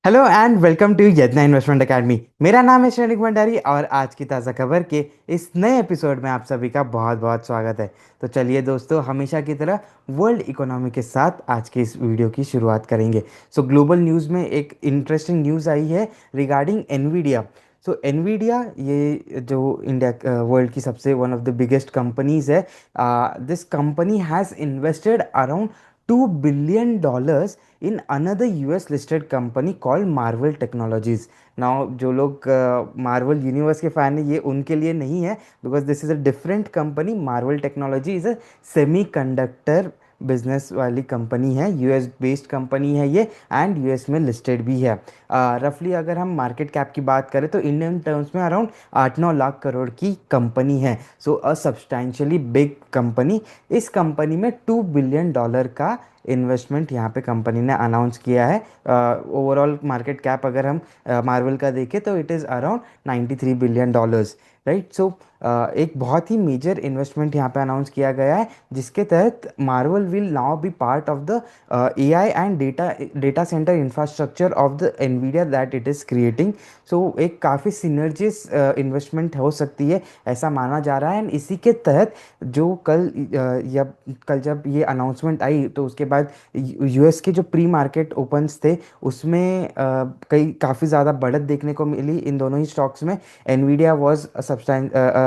Hello and welcome to Yojana investment academy. मेरा नाम है श्रेनिक भंडारी और आज की ताज़ा खबर के इस नए एपिसोड में आप सभी का बहुत बहुत स्वागत है। तो चलिए दोस्तों, हमेशा की तरह वर्ल्ड इकोनॉमी के साथ आज की इस वीडियो की शुरुआत करेंगे। सो ग्लोबल न्यूज़ में एक इंटरेस्टिंग न्यूज़ आई है रिगार्डिंग एनवीडिया। सो एनवीडिया ये जो इंडिया वर्ल्ड की सबसे one of the biggest companies है। This company has invested around $2 billion in another US listed company called Marvell Technologies. Now जो लोग मार्वल यूनिवर्स के फैन हैं, ये उनके लिए नहीं है, because this is a different company. Marvel technology is a semi conductor business वाली कंपनी है, यूएस बेस्ड कंपनी है ये, एंड यूएस में लिस्टेड भी है। रफली अगर हम मार्केट कैप की बात करें तो इंडियन टर्म्स में अराउंड 8-9 लाख करोड़ की कंपनी है। सो अ सब्सटैंशियली बिग कंपनी। इस कंपनी में $2 बिलियन का इन्वेस्टमेंट यहाँ पे कंपनी ने अनाउंस किया है। ओवरऑल मार्केट कैप अगर हम मार्वल का देखें तो it is around $93 billion, right. So एक बहुत ही मेजर इन्वेस्टमेंट यहाँ पे अनाउंस किया गया है, जिसके तहत Marvell will now be part of the AI and data centre infrastructure of the Nvidia that it is creating. So एक काफ़ी सिनर्जिस इन्वेस्टमेंट हो सकती है, ऐसा माना जा रहा है। एंड इसी के तहत जो या कल जब ये अनाउंसमेंट आई तो उसके बाद यूएस के जो प्री मार्केट ओपन्स थे उसमें कई काफ़ी ज़्यादा बढ़त देखने को मिली इन दोनों ही स्टॉक्स में। Nvidia was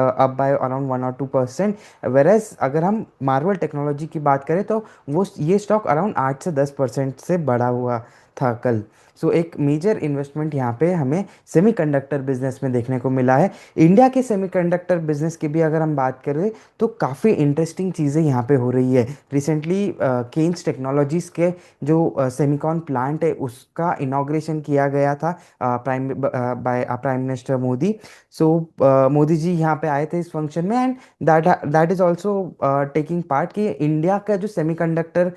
up by around 1 और 2%, वेरएज अगर हम मार्वल टेक्नोलॉजी की बात करें तो वो ये स्टॉक अराउंड 8 से 10% से बढ़ा हुआ था कल। सो एक मेजर इन्वेस्टमेंट यहाँ पे हमें सेमीकंडक्टर बिजनेस में देखने को मिला है। इंडिया के सेमीकंडक्टर बिजनेस की भी अगर हम बात करें तो काफ़ी इंटरेस्टिंग चीज़ें यहाँ पे हो रही है। रिसेंटली केन्स टेक्नोलॉजीज के जो सेमिकॉन प्लांट है उसका इनाग्रेशन किया गया था प्राइम मिनिस्टर मोदी। सो मोदी जी यहाँ पे आए थे इस फंक्शन में, and that is also taking part कि इंडिया का जो सेमीकंडक्टर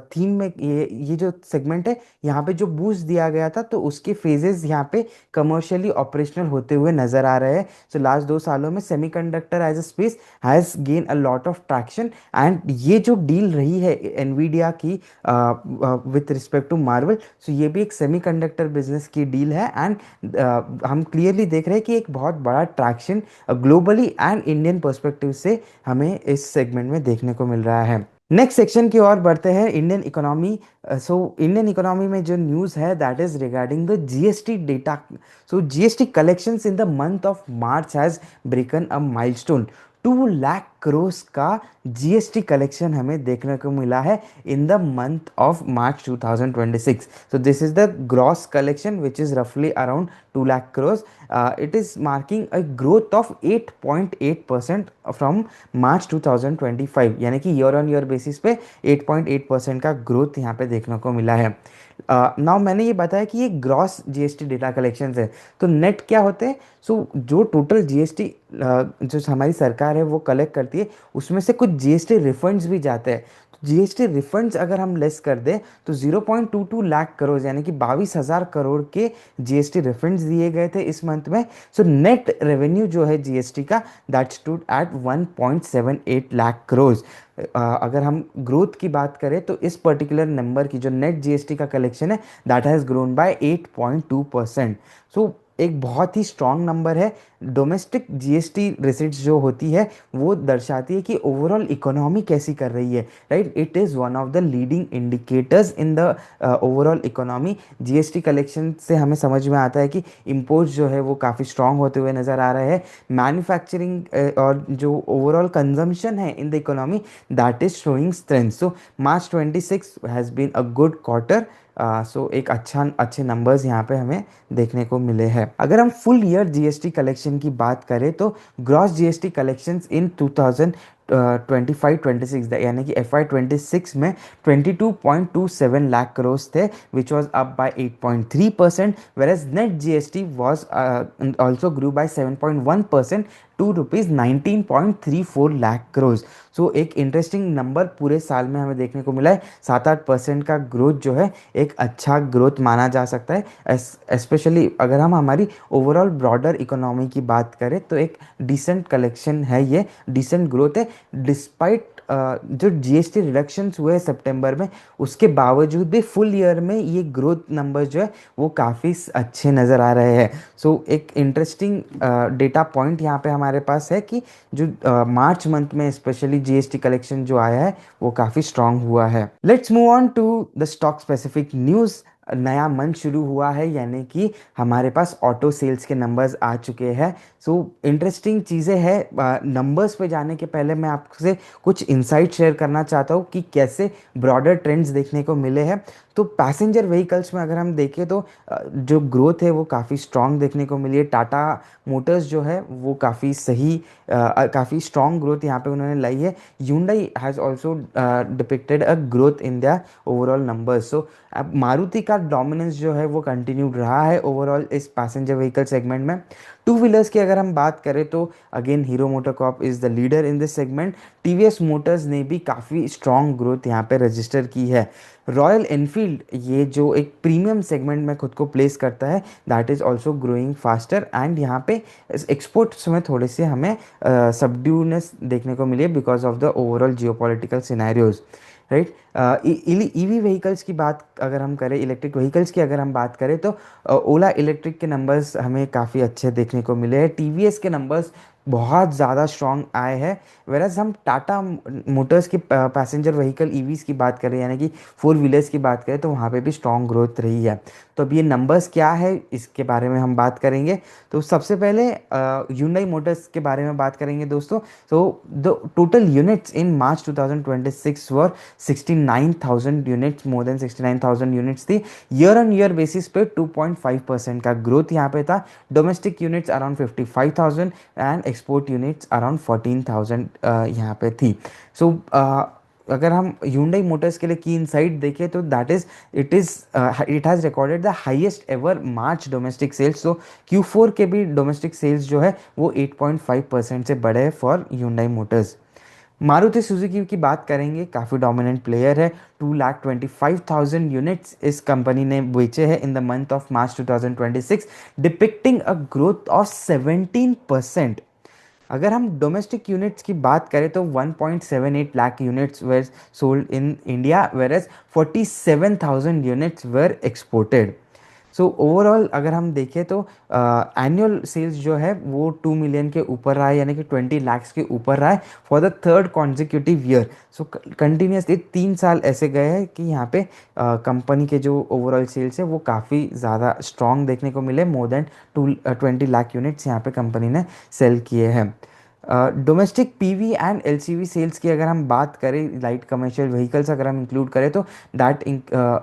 थीम में ये जो सेगमेंट है यहाँ पे जो बूस्ट दिया गया था तो उसके फेजेस यहाँ पे कमर्शियली ऑपरेशनल होते हुए नजर आ रहे हैं। सो लास्ट 2 सालों में semiconductor as a space has gain a lot of traction, and ये जो डील रही है एनवीडिया की with respect to Marvell, so ये भी एक सेमीकंडक्टर बिजनेस की डील है। एंड हम क्लियरली देख रहे हैं कि एक बहुत बड़ा traction globally and Indian perspective से हमें इस सेगमेंट में देखने को मिल रहा है। नेक्स्ट सेक्शन की ओर बढ़ते हैं, Indian economy. So Indian economy में जो न्यूज़ है that is regarding the GST data. So GST collections in the month of March has broken a milestone. 2 lakh crore का जीएसटी कलेक्शन हमें देखने को मिला है in the month of March 2026। So this is the gross collection which is रफली around 2 lakh crore. It is marking a growth of 8.8% from मार्च 2025, यानी कि year on year basis पे 8.8% का ग्रोथ यहाँ पे देखने को मिला है। नाउ मैंने ये बताया कि ये ग्रॉस जीएसटी डेटा कलेक्शन है, तो नेट क्या होते हैं। सो जो टोटल जीएसटी जो हमारी सरकार है वो कलेक्ट करती है, उसमें से कुछ जीएसटी रिफंड्स भी जाते हैं। तो जीएसटी रिफंड्स अगर हम लेस कर दें तो 0.22 लाख करोड़ यानी कि 22,000 करोड़ के जीएसटी रिफंड्स दिए गए थे इस मंथ में। सो नेट रेवेन्यू जो है जीएसटी का that stood at 1.78 lakh crore. अगर हम ग्रोथ की बात करें तो इस पर्टिकुलर नंबर की जो नेट जीएसटी का कलेक्शन है दैट हैज़ ग्रोन बाय 8.2%। सो एक बहुत ही स्ट्रॉन्ग नंबर है। डोमेस्टिक जीएसटी रिसिट्स जो होती है वो दर्शाती है कि ओवरऑल इकोनॉमी कैसी कर रही है, right. It is one of the leading indicators in the overall economy. GST collection से हमें समझ में आता है कि इम्पोर्ट्स जो है वो काफ़ी स्ट्रांग होते हुए नज़र आ रहे हैं। मैन्युफैक्चरिंग और जो ओवरऑल कंजम्पशन है in the economy that is showing strength. So March 26 has been a good quarter. So एक अच्छे नंबर्स यहाँ पे हमें देखने को मिले हैं। अगर हम फुल ईयर जीएसटी कलेक्शन की बात करें तो ग्रॉस जीएसटी कलेक्शंस इन 2025-26 यानी कि FY26 में 22.27 लाख करोड़ थे, which was up by 8.3%, whereas net GST was also grew by 7.1% to rupees 19.34 lakh crore. So एक इंटरेस्टिंग नंबर पूरे साल में हमें देखने को मिला है। 7-8% का ग्रोथ जो है एक अच्छा ग्रोथ माना जा सकता है। स्पेशली अगर हम हमारी ओवरऑल ब्रॉडर इकोनॉमी की बात करें तो एक डिसेंट कलेक्शन है, ये डिसेंट ग्रोथ है डिस्पाइट जो जीएसटी रिडक्शंस हुए हैं सितंबर में, उसके बावजूद भी फुल ईयर में ये ग्रोथ नंबर जो है वो काफ़ी अच्छे नज़र आ रहे हैं। सो एक इंटरेस्टिंग डेटा पॉइंट यहाँ पे हमारे पास है कि जो मार्च मंथ में स्पेशली जीएसटी कलेक्शन जो आया है वो काफ़ी स्ट्रांग हुआ है। Let's move on to the stock specific news. नया मंथ शुरू हुआ है, यानी कि हमारे पास ऑटो सेल्स के नंबर्स आ चुके हैं। सो इंटरेस्टिंग चीज़ें हैं। नंबर्स पे जाने के पहले मैं आपसे कुछ इंसाइट शेयर करना चाहता हूँ कि कैसे ब्रॉडर ट्रेंड्स देखने को मिले हैं। तो पैसेंजर व्हीकल्स में अगर हम देखें तो जो ग्रोथ है वो काफ़ी स्ट्रांग देखने को मिली है। टाटा मोटर्स जो है वो काफ़ी सही, काफ़ी स्ट्रांग ग्रोथ यहाँ पे उन्होंने लाई है। Hyundai has also depicted a growth in their overall numbers. So अब मारुति का डोमिनेंस जो है वो कंटिन्यूड रहा है ओवरऑल इस पैसेंजर व्हीकल सेगमेंट में। टू व्हीलर्स की अगर हम बात करें तो again hero MotoCorp is the leader in this segment. TVS Motors ने भी काफ़ी स्ट्रॉन्ग ग्रोथ यहाँ पे रजिस्टर की है। रॉयल एनफील्ड, ये जो एक प्रीमियम सेगमेंट में खुद को प्लेस करता है, that is also growing faster. And यहाँ पे एक्सपोर्ट्स में थोड़े से हमें सबड्यूनेस देखने को मिली है because of the overall geopolitical scenarios, right. EV vehicles की बात अगर हम करें, इलेक्ट्रिक व्हीकल्स की अगर हम बात करें तो ओला इलेक्ट्रिक के नंबर्स हमें काफ़ी अच्छे देखने को मिले हैं। टीवीएस के नंबर्स बहुत ज़्यादा स्ट्रॉन्ग आए हैं। वेरएज हम टाटा मोटर्स की पैसेंजर व्हीकल ईवीज की बात करें, यानी कि फोर व्हीलर्स की बात करें, तो वहाँ पे भी स्ट्रॉन्ग ग्रोथ रही है। तो अब ये नंबर्स क्या है इसके बारे में हम बात करेंगे। तो सबसे पहले Hyundai मोटर्स के बारे में बात करेंगे दोस्तों। So the total units in March 2026 were 69,000 units, more than 69,000 units थी। ईयर ऑन ईयर बेसिस पे 2.5% का ग्रोथ यहाँ पे था। Domestic units around 55,000 and export units around 14,000 यहाँ पे थी। सो अगर हम Hyundai मोटर्स के लिए की इनसाइट देखें तो that is it has recorded the highest ever March domestic sales. तो Q4 के भी डोमेस्टिक सेल्स जो है वो 8.5% से बढ़े हैं for Hyundai Motors. Maruti Suzuki की बात करेंगे, काफ़ी डोमिनेंट प्लेयर है। 2,25,000 यूनिट्स इस कंपनी ने बेचे हैं इन the month of March 2026, depicting a growth of 17%। अगर हम डोमेस्टिक यूनिट्स की बात करें तो 1.78 lakh units were sold in India, whereas 47,000 units were exported. So overall अगर हम देखें तो एनुअल सेल्स जो है वो 2 मिलियन के ऊपर रहा है, यानी कि 20 लाख्स के ऊपर रहा है for the third consecutive year. So continuously 3 साल ऐसे गए हैं कि यहाँ पे कंपनी के जो ओवरऑल सेल्स है वो काफ़ी ज़्यादा स्ट्रॉन्ग देखने को मिले। मोर देन 20 लाख यूनिट्स यहाँ पे कंपनी ने सेल किए हैं। Domestic PV and LCV sales की अगर हम बात करें, लाइट कमर्शियल व्हीकल्स अगर हम इंक्लूड करें, तो दैट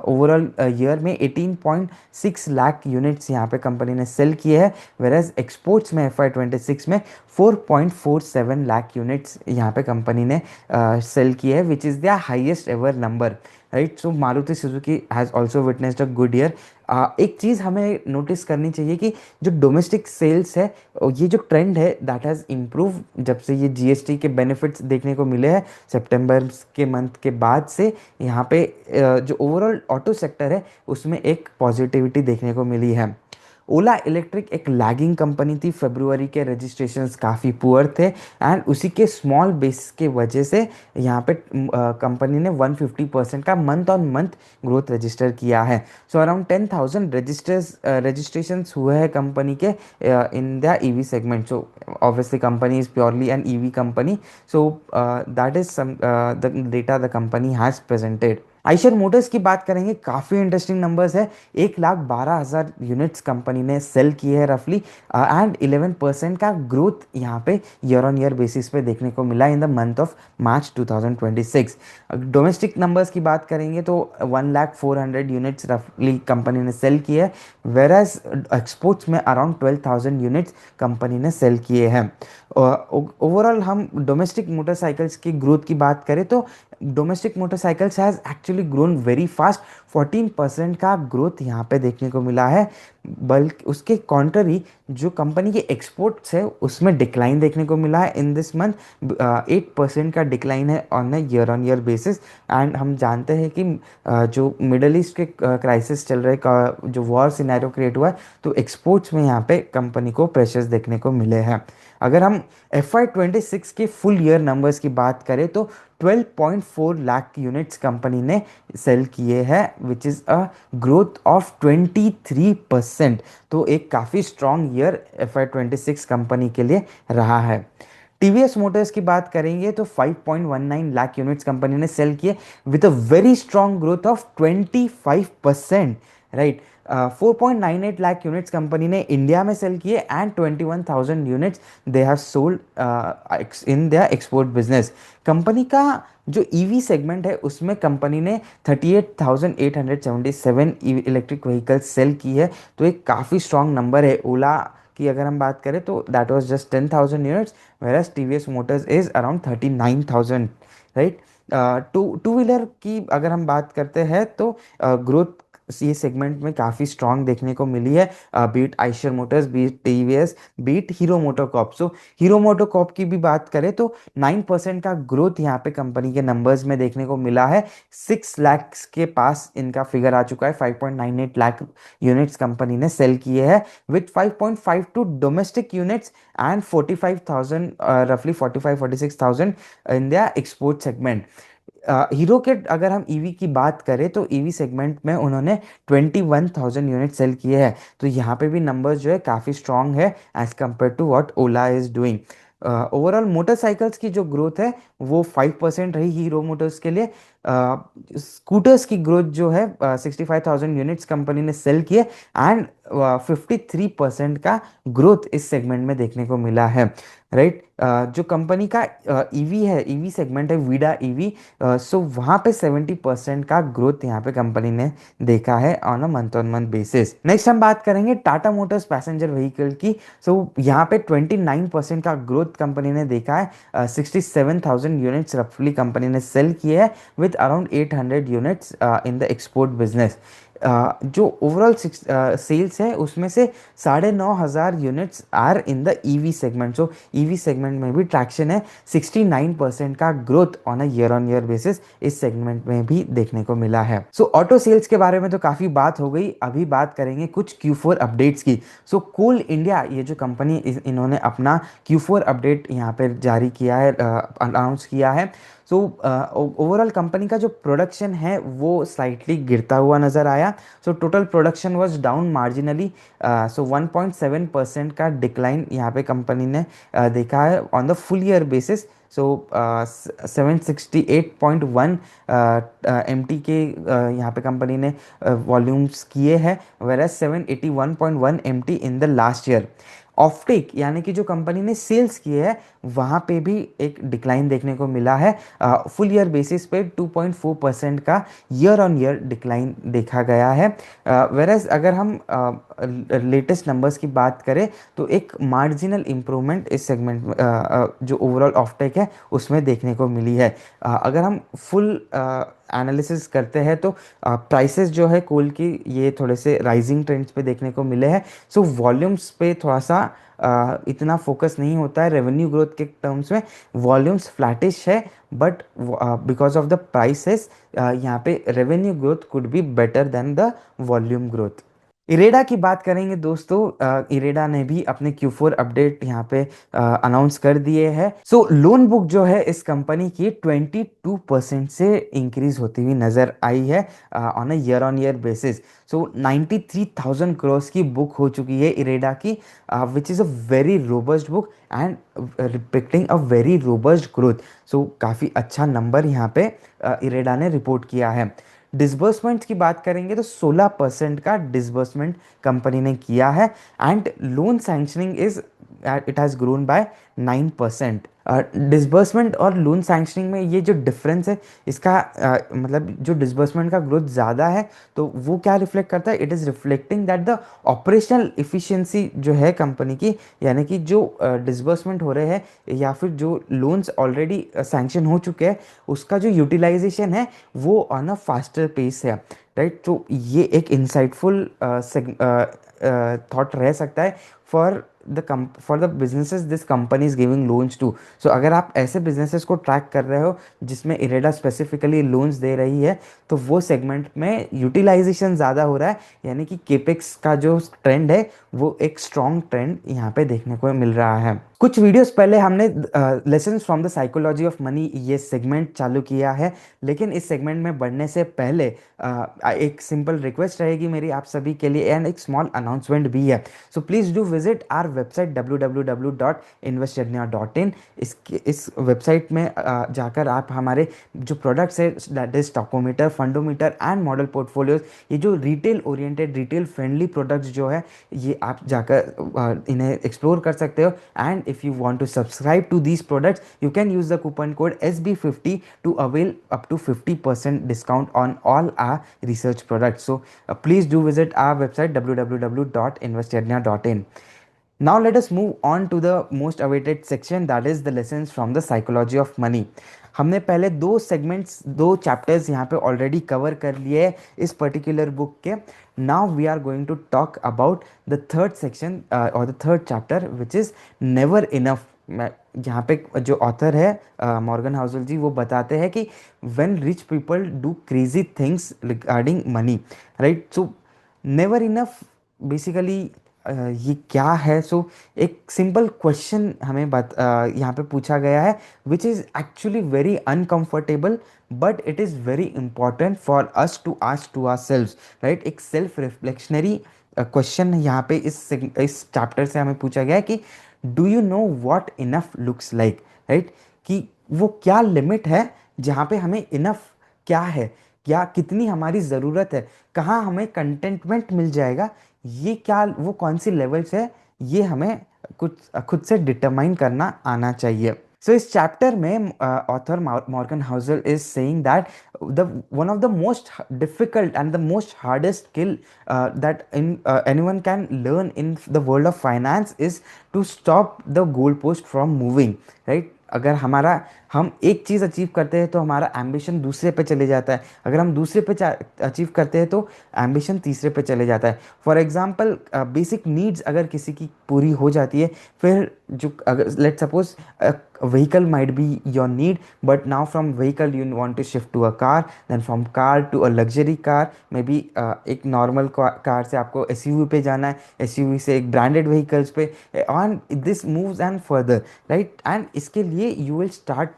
ओवरऑल ईयर में 18.6 लाख यूनिट्स यहाँ पे कंपनी ने सेल किए हैं। वेरएज एक्सपोर्ट्स में FY26 में 4.47 लाख यूनिट्स यहाँ पे कंपनी ने सेल किए हैं, which is the highest ever number, right. So Maruti Suzuki has also witnessed a good year. एक चीज़ हमें नोटिस करनी चाहिए कि जो डोमेस्टिक सेल्स है, ये जो ट्रेंड है दैट हैज़ इम्प्रूव जब से ये जीएसटी के बेनिफिट्स देखने को मिले हैं सितंबर के मंथ के बाद से। यहाँ पे जो ओवरऑल ऑटो सेक्टर है उसमें एक पॉजिटिविटी देखने को मिली है। ओला इलेक्ट्रिक एक लैगिंग कंपनी थी, फरवरी के रजिस्ट्रेशंस काफ़ी पुअर थे एंड उसी के स्मॉल बेस के वजह से यहाँ पे कंपनी ने 150% का month on month growth register किया है। सो अराउंड 10,000 रजिस्ट्रेशंस हुए हैं कंपनी के in the EV segment. So obviously company is purely an EV company. So that is some the data the company has presented. Eicher motors की बात करेंगे, काफ़ी interesting numbers है। 1,12,000 यूनिट्स कंपनी ने sale किए हैं रफली एंड 11% का ग्रोथ यहाँ पे ईयर ऑन ईयर बेसिस पे देखने को मिला इन the month of March 2026। Domestic numbers की बात करेंगे तो 1,04,000 यूनिट्स रफली कंपनी ने सेल किए हैं, वेर एज एक्सपोर्ट्स में अराउंड 12,000 यूनिट्स कंपनी ने सेल किए हैं। ओवरऑल हम डोमेस्टिक मोटरसाइकिल्स की ग्रोथ की बात करें तो domestic motorcycles has actually grown very fast 14% का ग्रोथ यहाँ पे देखने को मिला है। बल्कि उसके कॉन्ट्ररी जो कंपनी के एक्सपोर्ट्स है उसमें डिक्लाइन देखने को मिला है इन दिस मंथ। 8% का डिक्लाइन है on a year on year basis. And हम जानते हैं कि जो मिडल ईस्ट के क्राइसिस चल रहे जो वॉर सिनेरियो क्रिएट हुआ है, तो एक्सपोर्ट्स में यहाँ पे कंपनी को प्रेशर्स देखने को मिले हैं। अगर हम FY26 के फुल ईयर नंबर्स की बात करें तो 12.4 लाख यूनिट्स कंपनी ने सेल किए हैं, विच इज़ अ ग्रोथ ऑफ 23%। तो एक काफ़ी स्ट्रॉन्ग ईयर FY26 कंपनी के लिए रहा है। टीवीएस मोटर्स की बात करेंगे तो 5.19 लाख यूनिट्स कंपनी ने सेल किए with a very strong growth of 25%, right. 4.98 lakh units company ने इंडिया में सेल किए and 21,000 units they have sold in their export business. Company का जो ईवी सेगमेंट है उसमें कंपनी ने 38,877 इलेक्ट्रिक व्हीकल्स सेल की है। तो एक काफ़ी स्ट्रॉन्ग नंबर है। ओला की अगर हम बात करें तो that was just 10,000 units, whereas TVS Motors is around 39,000, right. Two wheeler की अगर हम बात करते हैं तो ग्रोथ ये सेगमेंट में काफ़ी स्ट्रांग देखने को मिली है। Beat Eicher Motors, beat TVS, beat Hero MotoCorp. So Hero MotoCorp की भी बात करें तो 9% का ग्रोथ यहाँ पे कंपनी के नंबर्स में देखने को मिला है। 6 लाख के पास इनका फिगर आ चुका है। 5.98 लाख यूनिट्स कंपनी ने सेल किए हैं विथ 5.52 डोमेस्टिक यूनिट्स एंड 45,000, रफली 46,000 इन द एक्सपोर्ट सेगमेंट। हीरो के अगर हम ईवी की बात करें तो ईवी सेगमेंट में उन्होंने 21,000 यूनिट सेल किए हैं। तो यहाँ पे भी नंबर्स जो है काफ़ी स्ट्रांग है as compare to what Ola is doing. Overall motorcycles की जो ग्रोथ है वो 5% रही हीरो मोटर्स के लिए। स्कूटर्स की ग्रोथ जो है 65,000 यूनिट्स कंपनी ने सेल किए एंड 53% का ग्रोथ इस सेगमेंट में देखने को मिला है, राइट। जो कंपनी का ईवी है, ईवी सेगमेंट है वीडा ईवी, सो वहाँ पे 70% का ग्रोथ यहाँ पे कंपनी ने देखा है on a month on month basis. Next हम बात करेंगे टाटा मोटर्स पैसेंजर व्हीकल की। सो यहाँ पे 29% का ग्रोथ कंपनी ने देखा है। 67,000 यूनिट्स रफली कंपनी ने सेल किए हैं with around 800 units in the export business. जो ओवरऑल सेल्स है उसमें से 9,500 units are in the EV segment. So EV segment में भी ट्रैक्शन है। 69% का growth on a year on year basis इस सेगमेंट में भी देखने को मिला है। सो ऑटो सेल्स के बारे में तो काफ़ी बात हो गई, अभी बात करेंगे कुछ Q4 अपडेट्स की। सो कोल इंडिया ये जो कंपनी इन्होंने अपना Q4 अपडेट यहाँ पे जारी किया है, अनाउंस किया है। सो ओवरऑल कंपनी का जो प्रोडक्शन है वो स्लाइटली गिरता हुआ नज़र आया। So total production was down marginally. So 1.7% का डिक्लाइन यहाँ पे कंपनी ने देखा है on the full year basis. So 768.1 MT के यहाँ पे कंपनी ने वॉल्यूम्स किए हैं, वेराज 781.1 MT in the last year. Offtake यानी कि जो कंपनी ने सेल्स किए हैं वहाँ पे भी एक डिक्लाइन देखने को मिला है। फुल ईयर बेसिस पे 2.4% का ईयर ऑन ईयर डिक्लाइन देखा गया है। वेरएज अगर हम लेटेस्ट नंबर्स की बात करें तो एक मार्जिनल इम्प्रूवमेंट इस सेगमेंट में जो ओवरऑल ऑफटेक है उसमें देखने को मिली है। अगर हम फुल एनालिसिस करते हैं तो प्राइसेस जो है कोल की ये थोड़े से राइजिंग ट्रेंड्स पे देखने को मिले हैं। सो वॉल्यूम्स पे थोड़ा सा इतना फोकस नहीं होता है रेवेन्यू ग्रोथ के टर्म्स में। वॉल्यूम्स फ्लैटिश है but because of the prices यहाँ पे revenue growth could be better than the volume growth. IREDA की बात करेंगे दोस्तों। इरेडा ने भी अपने Q4 अपडेट यहाँ पे अनाउंस कर दिए हैं। सो लोन बुक जो है इस कंपनी की 22% से इंक्रीज होती हुई नजर आई है on a year on year basis. So 93,000 crore की बुक हो चुकी है इरेडा की, which is a very robust book and reflecting a very robust growth. So काफ़ी अच्छा नंबर यहाँ पे इरेडा ने रिपोर्ट किया है। डिसबर्समेंट की बात करेंगे तो 16% का डिसबर्समेंट कंपनी ने किया है and loan sanctioning is it has grown by 9%। Disbursement और लोन सैंक्शनिंग में ये जो डिफरेंस है, इसका मतलब जो डिसबर्समेंट का ग्रोथ ज़्यादा है, तो वो क्या रिफ्लेक्ट करता है, it is reflecting that the operational efficiency जो है कंपनी की, यानी कि जो डिसबर्समेंट हो रहे हैं या फिर जो लोन्स ऑलरेडी सैंक्शन हो चुके हैं, उसका जो यूटिलाइजेशन है वो ऑन अ फास्टर पेस है, राइट। तो ये एक इंसाइटफुल थॉट रह सकता है for for the businesses this company is giving loans to. So अगर आप ऐसे बिजनेसेस को ट्रैक कर रहे हो जिसमें इरेडा स्पेसिफिकली लोन्स दे रही है, तो वो सेगमेंट में यूटिलाइजेशन ज़्यादा हो रहा है, यानी कि केपेक्स का जो ट्रेंड है वो एक स्ट्रॉन्ग ट्रेंड यहाँ पे देखने को मिल रहा है। कुछ वीडियोस पहले हमने lessons from the psychology of money ये सेगमेंट चालू किया है, लेकिन इस सेगमेंट में बढ़ने से पहले एक सिंपल रिक्वेस्ट रहेगी मेरी आप सभी के लिए, एंड एक स्मॉल अनाउंसमेंट भी है। So please do visit our website www.investornia.in। इस वेबसाइट में जाकर आप हमारे जो प्रोडक्ट्स है, that is Stockometer, Fundometer and model portfolios, ये जो retail oriented, retail friendly products जो है, ये आप जाकर इन्हें एक्सप्लोर कर सकते हो। And if you want to subscribe to these products, you can use the coupon code SB50 to avail up to 50% discount on all our research products. So please do visit our website www.investornia.in. Now let us move on to the most awaited section, that is the lessons from the psychology of money. हमने पहले दो segments, दो chapters यहाँ पे already cover कर लिए हैं इस पर्टिकुलर बुक के। Now we are going to talk about the third section और the third chapter which is never enough. यहाँ पे जो ऑथर है मॉर्गन हाउसल जी, वो बताते हैं कि when rich people do crazy things regarding money, right. So never enough basically ये क्या है। सो एक सिंपल क्वेश्चन हमें यहाँ पे पूछा गया है, which is actually very uncomfortable but it is very important for us to ask to our selves, right. एक सेल्फ रिफ्लेक्शनरी क्वेश्चन यहाँ पे इस चैप्टर से हमें पूछा गया है कि do you know what enough looks like, right. कि वो क्या लिमिट है जहाँ पे हमें इनफ क्या है, या कितनी हमारी ज़रूरत है, कहाँ हमें कंटेंटमेंट मिल जाएगा, ये क्या, वो कौन सी लेवल्स है, ये हमें कुछ खुद से डिटरमाइन करना आना चाहिए। सो इस चैप्टर में author Morgan Housel is saying that the one of the most difficult and the most hardest skill that in anyone can learn in the world of finance is to stop the goal post from moving, right. अगर हम एक चीज़ achieve करते हैं तो हमारा ambition दूसरे पे चले जाता है, अगर हम दूसरे पे अचीव करते हैं तो एम्बिशन तीसरे पे चले जाता है। फॉर एग्जांपल बेसिक नीड्स अगर किसी की पूरी हो जाती है, फिर जो अगर let suppose vehicle might be your need, but now from vehicle you want to shift to a car, then from car to a luxury car, may be एक नॉर्मल कार से आपको एसयूवी पे जाना है, एसयूवी से एक branded vehicles पे, on this moves and further, right. And इसके लिए you will start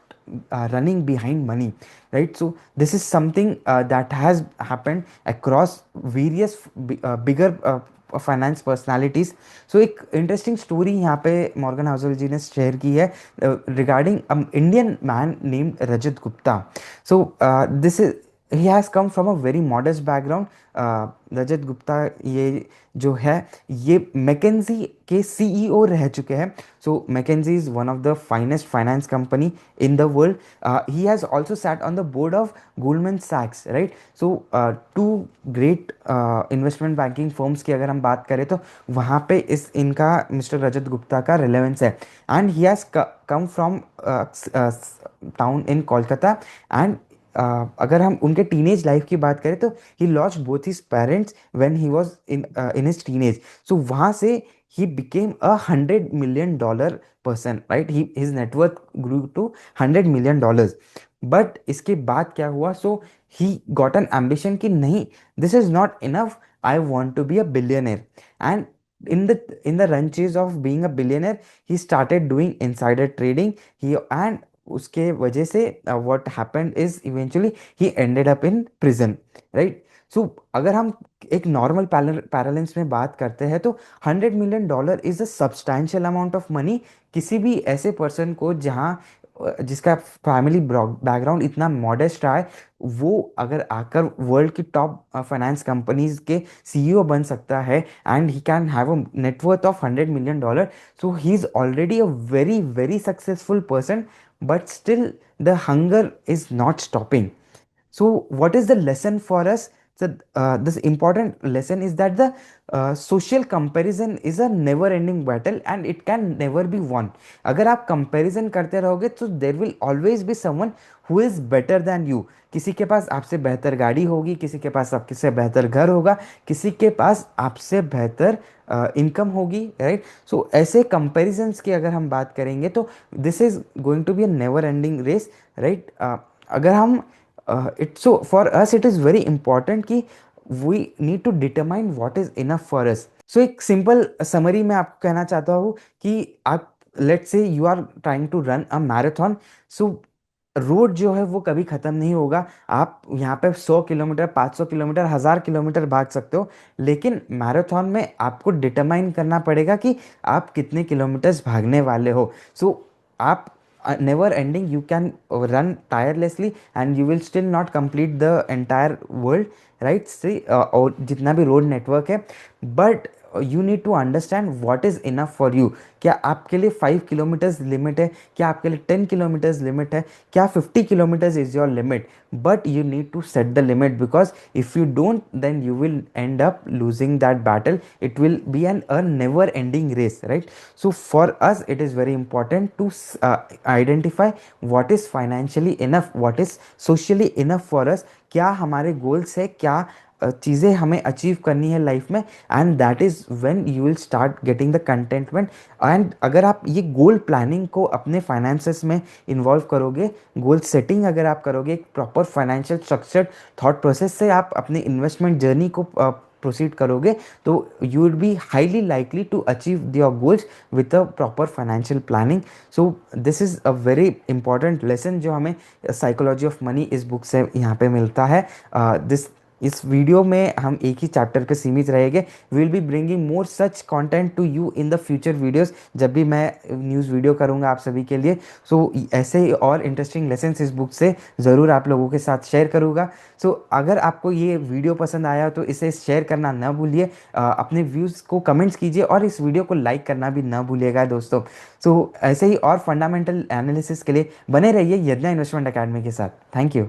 running behind money, right? So this is something that has happened across various bigger finance personalities. So एक interesting story यहाँ पे Morgan Housel जी ने share की है regarding Indian man named Rajat Gupta. So this is he has come from a very modest background. Rajat Gupta ये जो है, ये मैकेंजी के सीईओ रह चुके हैं। So McKinsey is one of the finest finance company in the world. He has also sat on the board of Goldman सैक्स, right. So two great investment banking firms की अगर हम बात करें तो वहाँ पे इनका मिस्टर रजत गुप्ता का रिलेवेंस है। And he has come from town in Kolkata. And अगर हम उनके टीनेज लाइफ की बात करें तो he lost both his parents when he was in his teenage. सो वहाँ से he became a $100 million person, right. He his net worth Guru to $100 million। But इसके बाद क्या हुआ, सो ही गॉट एन एम्बिशन कि नहीं, this is not enough, I want to be a billionaire. And in the run chase of being a billionaire, he started doing insider trading। he and उसके वजह से what happened is eventually he ended up in prison, right? सो अगर हम एक normal पैरेलेंस में बात करते हैं तो $100 million is a substantial amount of money किसी भी ऐसे पर्सन को जहाँ जिसका फैमिली बैकग्राउंड इतना मॉडेस्ट रहा है, वो अगर आकर वर्ल्ड की टॉप फाइनेंस कंपनीज के सीईओ बन सकता है, and he can have a net worth of $100 million, so he is already a very very successful person, but still the hunger is not stopping. So, what is the lesson for us? So, this important lesson is that the social comparison is a never-ending battle and it can never be won. अगर आप comparison करते रहोगे तो there will always be someone who is better than you. किसी के पास आपसे बेहतर गाड़ी होगी, किसी के पास आपसे बेहतर घर होगा, किसी के पास आपसे बेहतर इनकम होगी, राइट? सो ऐसे कंपैरिजंस की अगर हम बात करेंगे तो this is going to be a never ending race, right? अगर हम it so for us it is very important कि we need to determine what is enough for us. So एक सिंपल समरी में आपको कहना चाहता हूँ कि आप let's say you are trying to run a marathon. So road जो है वो कभी ख़त्म नहीं होगा। आप यहाँ पे 100 किलोमीटर, 500 किलोमीटर, 1000 किलोमीटर भाग सकते हो, लेकिन मैराथन में आपको डिटरमाइन करना पड़ेगा कि आप कितने किलोमीटर्स भागने वाले हो। सो आप never ending, you can run tirelessly and you will still not complete the entire world, right? See, और जितना भी रोड नेटवर्क है, but you need to understand what is enough for you. क्या आपके लिए 5 किलोमीटर्स लिमिट है? क्या आपके लिए 10 किलोमीटर्स लिमिट है? क्या 50 kilometres is your limit? But you need to set the limit, because if you don't then you will end up losing that battle. It will be a never ending race, right? So for us it is very important to identify what is financially enough, what is socially enough for us, क्या हमारे goals है, क्या चीज़ें हमें achieve करनी है life में, and that is when you will start getting the contentment. And अगर आप ये गोल प्लानिंग को अपने फाइनेंसेस में इन्वॉल्व करोगे, गोल सेटिंग अगर आप करोगे, एक proper financial structured thought process से आप अपनी इन्वेस्टमेंट जर्नी को प्रोसीड करोगे, तो you will be highly likely to achieve your goals with a proper financial planning. So this is a very important lesson जो हमें साइकोलॉजी ऑफ मनी इस book से यहाँ पे मिलता है। दिस इस वीडियो में हम एक ही चैप्टर पे सीमित रहेंगे। We will be bringing more such content to you in the future videos, जब भी मैं न्यूज़ वीडियो करूँगा आप सभी के लिए। सो ऐसे ही और इंटरेस्टिंग लेसन्स इस बुक से ज़रूर आप लोगों के साथ शेयर करूँगा। सो अगर आपको ये वीडियो पसंद आया तो इसे शेयर करना ना भूलिए, अपने व्यूज़ को कमेंट्स कीजिए और इस वीडियो को लाइक करना भी ना भूलिएगा दोस्तों। सो ऐसे ही और फंडामेंटल एनालिसिस के लिए बने रहिए यज्ञा इन्वेस्टमेंट अकेडमी के साथ। Thank you.